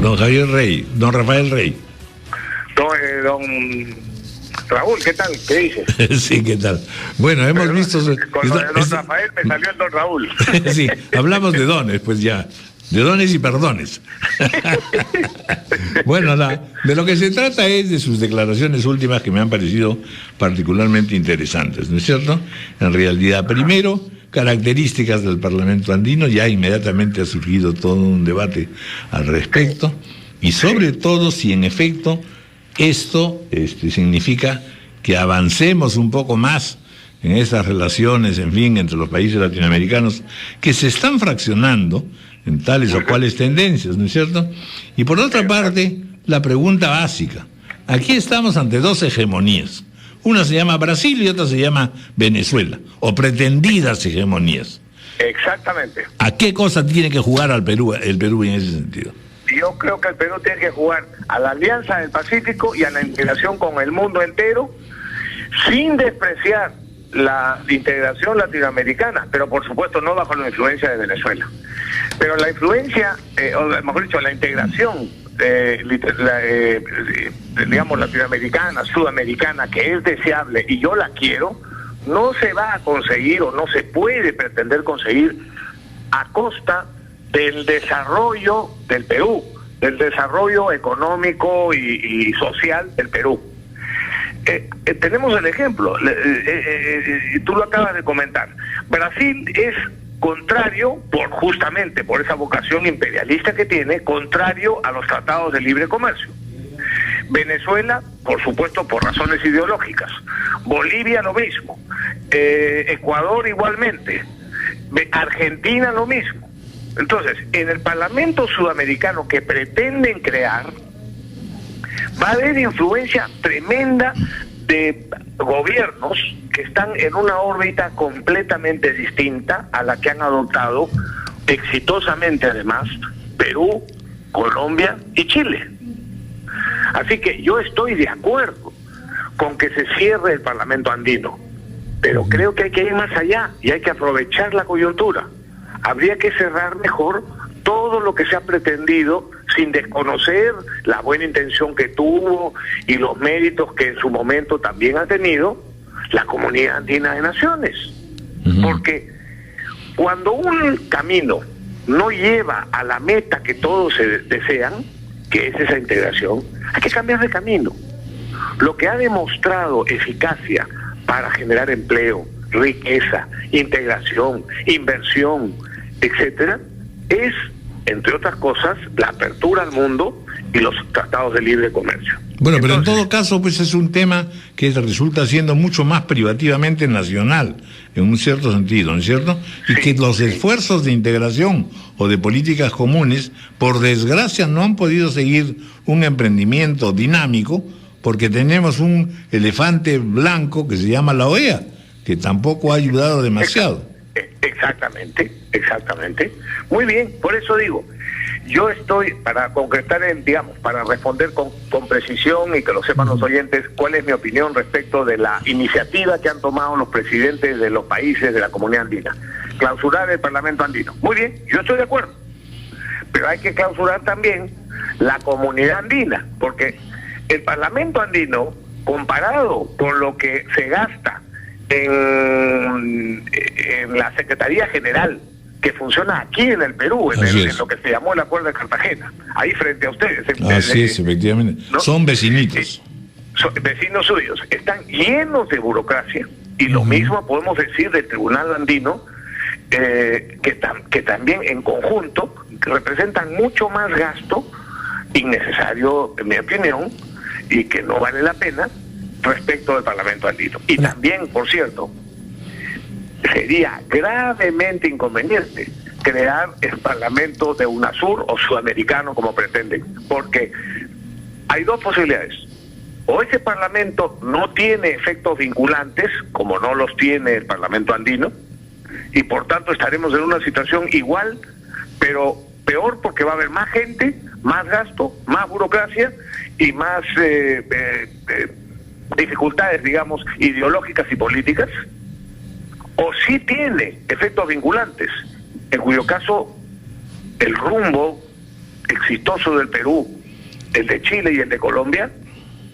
Don Javier Rey, don Rafael Rey. Don Raúl, ¿qué tal? ¿Qué dices? Sí, ¿qué tal? Bueno, hemos visto... Con lo de don Rafael me salió el don Raúl. Sí, hablamos de dones, pues ya. De dones y perdones. Bueno, de lo que se trata es de sus declaraciones últimas que me han parecido particularmente interesantes, ¿no es cierto? En realidad, primero, características del Parlamento andino, ya inmediatamente ha surgido todo un debate al respecto, y sobre todo si en efecto esto significa que avancemos un poco más en esas relaciones, en fin, entre los países latinoamericanos, que se están fraccionando en tales o cuales tendencias, ¿no es cierto? Y por otra parte, la pregunta básica. Aquí estamos ante dos hegemonías. Una se llama Brasil y otra se llama Venezuela, o pretendidas hegemonías. Exactamente. ¿A qué cosa tiene que jugar el Perú en ese sentido? Yo creo que el Perú tiene que jugar a la Alianza del Pacífico y a la integración con el mundo entero, sin despreciar la integración latinoamericana, pero por supuesto no bajo la influencia de Venezuela. Pero la influencia, o mejor dicho, la integración, digamos, latinoamericana, sudamericana, que es deseable y yo la quiero, no se va a conseguir o no se puede pretender conseguir a costa del desarrollo del Perú, del desarrollo económico y social del Perú. Tenemos el ejemplo, tú lo acabas de comentar. Brasil es contrario, justamente por esa vocación imperialista que tiene, contrario a los tratados de libre comercio. Venezuela, por supuesto, por razones ideológicas. Bolivia lo mismo. Ecuador igualmente. Argentina lo mismo. Entonces, en el Parlamento sudamericano que pretenden crear, va a haber influencia tremenda de gobiernos que están en una órbita completamente distinta a la que han adoptado exitosamente, además, Perú, Colombia y Chile. Así que yo estoy de acuerdo con que se cierre el Parlamento andino, pero creo que hay que ir más allá y hay que aprovechar la coyuntura. Habría que cerrar mejor todo lo que se ha pretendido sin desconocer la buena intención que tuvo y los méritos que en su momento también ha tenido la Comunidad Andina de Naciones. Porque cuando un camino no lleva a la meta que todos desean, que es esa integración, hay que cambiar de camino. Lo que ha demostrado eficacia para generar empleo, riqueza, integración, inversión, etcétera, es, entre otras cosas, la apertura al mundo y los tratados de libre comercio. Bueno, pero en todo caso, pues es un tema que resulta siendo mucho más privativamente nacional, en un cierto sentido, ¿no es cierto? Y sí, que los esfuerzos de integración o de políticas comunes, por desgracia, no han podido seguir un emprendimiento dinámico, porque tenemos un elefante blanco que se llama la OEA, que tampoco ha ayudado demasiado. Exactamente. Muy bien, por eso digo, yo estoy, para concretar, para responder con precisión y que lo sepan los oyentes, cuál es mi opinión respecto de la iniciativa que han tomado los presidentes de los países de la Comunidad Andina. Clausurar el Parlamento andino. Muy bien, yo estoy de acuerdo. Pero hay que clausurar también la Comunidad Andina, porque el Parlamento andino, comparado con lo que se gasta en la Secretaría General que funciona aquí en el Perú, en lo que se llamó el Acuerdo de Cartagena, ahí frente a ustedes. Así es, efectivamente. ¿No? Son vecinitos. Son vecinos suyos. Están llenos de burocracia, y lo mismo podemos decir del Tribunal Andino, que también en conjunto representan mucho más gasto innecesario, en mi opinión, y que no vale la pena respecto del Parlamento andino. Y también, por cierto, sería gravemente inconveniente crear el Parlamento de UNASUR o sudamericano como pretenden, porque hay dos posibilidades: o ese Parlamento no tiene efectos vinculantes, como no los tiene el Parlamento andino, y por tanto estaremos en una situación igual, pero peor, porque va a haber más gente, más gasto, más burocracia y más dificultades, digamos, ideológicas y políticas. O sí tiene efectos vinculantes, en cuyo caso el rumbo exitoso del Perú, el de Chile y el de Colombia,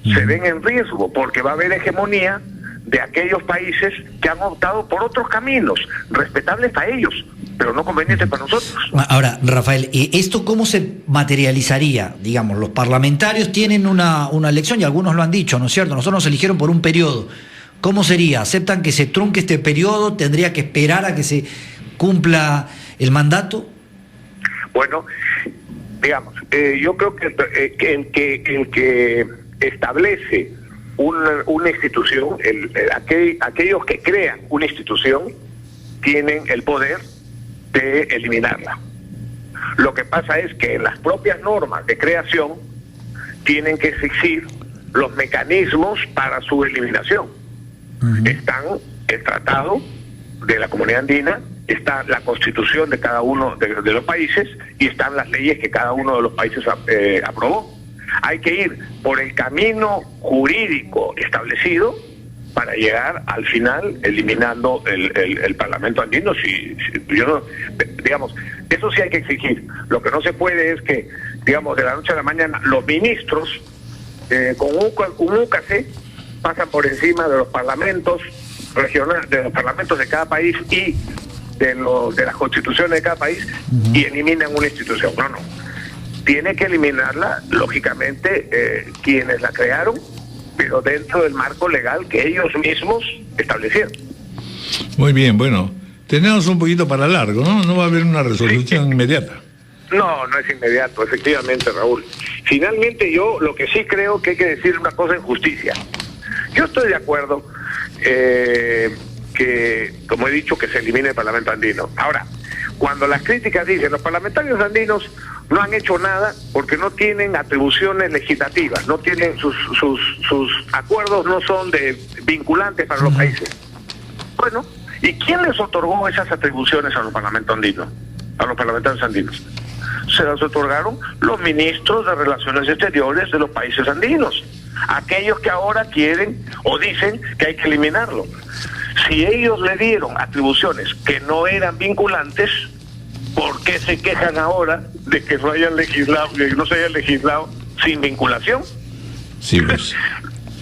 se ven en riesgo porque va a haber hegemonía de aquellos países que han optado por otros caminos, respetables para ellos, pero no convenientes para nosotros. Ahora, Rafael, ¿esto cómo se materializaría? Digamos, los parlamentarios tienen una elección y algunos lo han dicho, ¿no es cierto? Nosotros nos eligieron por un periodo. ¿Cómo sería? ¿Aceptan que se trunque este periodo? ¿Tendría que esperar a que se cumpla el mandato? Bueno, digamos, yo creo que el que establece una institución, aquellos que crean una institución tienen el poder de eliminarla. Lo que pasa es que en las propias normas de creación tienen que exigir los mecanismos para su eliminación. Están el tratado de la Comunidad Andina, está la constitución de cada uno de los países y están las leyes que cada uno de los países aprobó. Hay que ir por el camino jurídico establecido para llegar al final eliminando el Parlamento andino. Digamos, eso sí hay que exigir. Lo que no se puede es que, digamos, de la noche a la mañana los ministros con un úcase pasan por encima de los parlamentos regionales, de los parlamentos de cada país y de las constituciones de cada país y eliminan una institución. No. Tiene que eliminarla, lógicamente, quienes la crearon, pero dentro del marco legal que ellos mismos establecieron. Muy bien, bueno, tenemos un poquito para largo, ¿no? No va a haber una resolución inmediata. No es inmediato, efectivamente, Raúl. Finalmente yo lo que sí creo que hay que decir una cosa en justicia. Yo estoy de acuerdo que, como he dicho, que se elimine el Parlamento andino. Ahora, cuando las críticas dicen los parlamentarios andinos no han hecho nada porque no tienen atribuciones legislativas, no tienen sus acuerdos no son vinculantes para los países. Bueno, ¿y quién les otorgó esas atribuciones a los parlamentarios andinos? Se las otorgaron los ministros de Relaciones Exteriores de los países andinos, aquellos que ahora quieren o dicen que hay que eliminarlo. Si ellos le dieron atribuciones que no eran vinculantes, ¿por qué se quejan ahora de que no hayan legislado, que no se haya legislado sin vinculación? Sí, pues.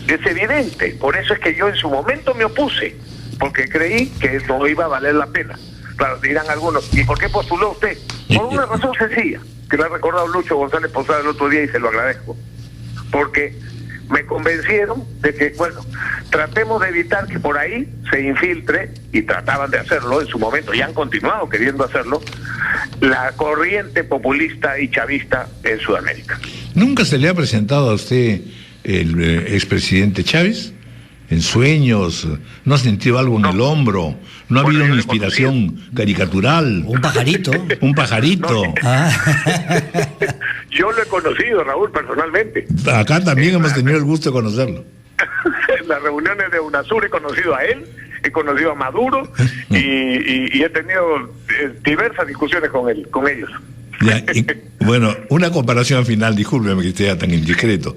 Es evidente, por eso es que yo en su momento me opuse, porque creí que no iba a valer la pena. Claro, dirán algunos, ¿y por qué postuló usted? Por una razón sencilla, que lo ha recordado Lucho González Posada el otro día y se lo agradezco. Porque me convencieron de que, bueno, tratemos de evitar que por ahí se infiltre, y trataban de hacerlo en su momento, y han continuado queriendo hacerlo, la corriente populista y chavista en Sudamérica. ¿Nunca se le ha presentado a usted el expresidente Chávez? ¿En sueños? ¿No ha sentido algo en el hombro? ¿No ha habido una inspiración caricatural? ¿Un pajarito? Un pajarito. Yo lo he conocido, Raúl, personalmente. Acá también hemos tenido el gusto de conocerlo. En las reuniones de UNASUR he conocido a él, he conocido a Maduro y he tenido diversas discusiones con ellos. Ya, bueno, una comparación final, discúlpeme que sea tan indiscreto.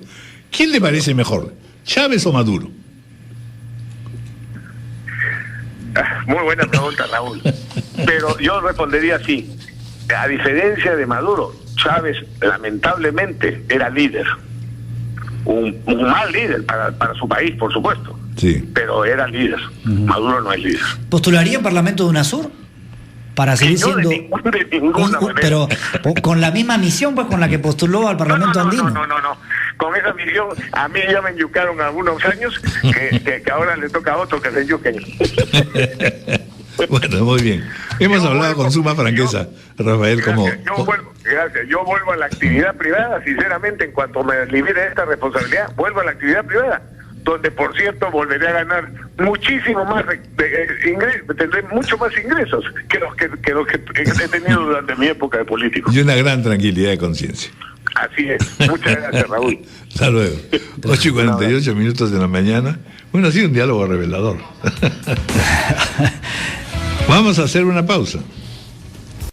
¿Quién le parece mejor, Chávez o Maduro? Muy buena pregunta, Raúl. Pero yo respondería así. A diferencia de Maduro, Chávez lamentablemente era líder. Un mal líder para su país, por supuesto. Sí. Pero era líder. Maduro no es líder. ¿Postularía en Parlamento de UNASUR? Para seguir siendo... De ninguna manera. Pero con la misma misión, pues, con la que postuló al Parlamento andino. No. Con esa misión, a mí ya me enyucaron algunos años, que ahora le toca a otro que se enyuquen. Bueno, muy bien. Hemos hablado con suma franqueza, Rafael, como... Gracias. Yo vuelvo a la actividad privada, sinceramente, en cuanto me libere de esta responsabilidad, vuelvo a la actividad privada, donde, por cierto, volveré a ganar muchísimo más ingresos, tendré mucho más ingresos que los que he tenido durante mi época de político. Y una gran tranquilidad de conciencia. Así es. Muchas gracias, Raúl. Hasta luego. 8:48 minutos de la mañana. Bueno, ha sido un diálogo revelador. Vamos a hacer una pausa.